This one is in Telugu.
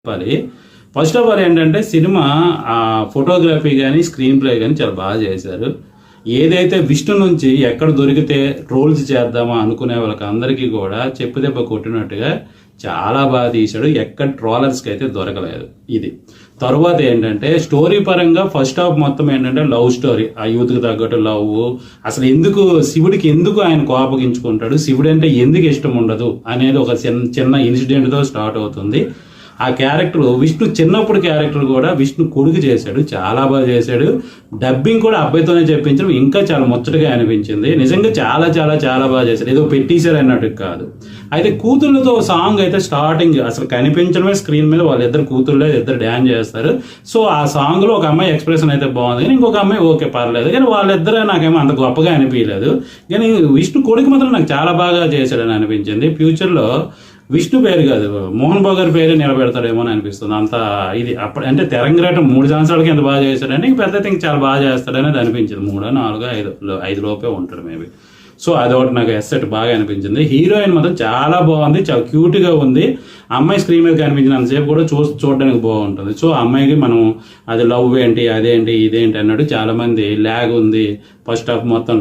చెప్పాలి. ఫస్ట్ ఆఫ్ ఆల్ ఏంటంటే సినిమా ఫోటోగ్రఫీ కానీ స్క్రీన్ ప్లే కానీ చాలా బాగా చేశారు. ఏదైతే విష్ణు నుంచి ఎక్కడ దొరికితే ట్రోల్స్ చేద్దామా అనుకునే వాళ్ళకి అందరికీ కూడా చెప్పు దెబ్బ కొట్టినట్టుగా చాలా బాగా తీశాడు. ఎక్కడ ట్రోలర్స్కి అయితే దొరకలేదు ఇది. తర్వాత ఏంటంటే స్టోరీ పరంగా ఫస్ట్ హాఫ్ మొత్తం ఏంటంటే లవ్ స్టోరీ, ఆ యూత్కి తగ్గట్టు లవ్, అసలు ఎందుకు శివుడికి ఎందుకు ఆయన కోపగించుకుంటాడు, శివుడు అంటే ఎందుకు ఇష్టం ఉండదు అనేది ఒక చిన్న ఇన్సిడెంట్తో స్టార్ట్ అవుతుంది. ఆ క్యారెక్టర్ విష్ణు చిన్నప్పుడు క్యారెక్టర్ కూడా విష్ణు కొడుకు చేశాడు, చాలా బాగా చేశాడు. డబ్బింగ్ కూడా అబ్బాయితోనే చెప్పించడం ఇంకా చాలా ముచ్చటగా అనిపించింది. నిజంగా చాలా చాలా చాలా బాగా చేశాడు, ఏదో పెట్టేశారు అన్నట్టు కాదు. అయితే కూతుళ్ళతో సాంగ్ అయితే స్టార్టింగ్ అసలు కనిపించడమే స్క్రీన్ మీద వాళ్ళిద్దరు కూతుళ్ళే ఇద్దరు డ్యాన్స్ చేస్తారు. సో ఆ సాంగ్ లో ఒక అమ్మాయి ఎక్స్ప్రెషన్ అయితే బాగుంది, కానీ ఇంకొక అమ్మాయి ఓకే పర్లేదు, కానీ వాళ్ళిద్దరే నాకేమో అంత గొప్పగా అనిపించలేదు. కానీ విష్ణు కొడుకు మాత్రం నాకు చాలా బాగా చేశాడని అనిపించింది. ఫ్యూచర్లో విష్ణు పేరు కాదు మోహన్ బాబు గారి పేరే నిలబెడతాడేమో అని అనిపిస్తుంది. అంత ఇది అప్పుడు అంటే తెలంగాణ 3 సంవత్సరాలకి ఎంత బాగా చేశాడని పెద్ద థింగ్ చాలా బాగా చేస్తాడనేది అనిపించింది. 3, 4, 5 లోపే ఉంటాడు మేబీ. సో అదొకటి నాకు ఎస్సెట్ బాగా అనిపించింది. హీరోయిన్ మాత్రం చాలా బాగుంది, చాలా క్యూట్గా ఉంది. అమ్మాయి స్క్రీన్ మీద కనిపించినంతసేపు కూడా చూడడానికి బాగుంటుంది. సో అమ్మాయికి మనం అది లవ్ ఏంటి అదేంటి ఇదేంటి అన్నట్టు చాలా మంది ల్యాగ్ ఉంది ఫస్ట్ హాఫ్ మొత్తం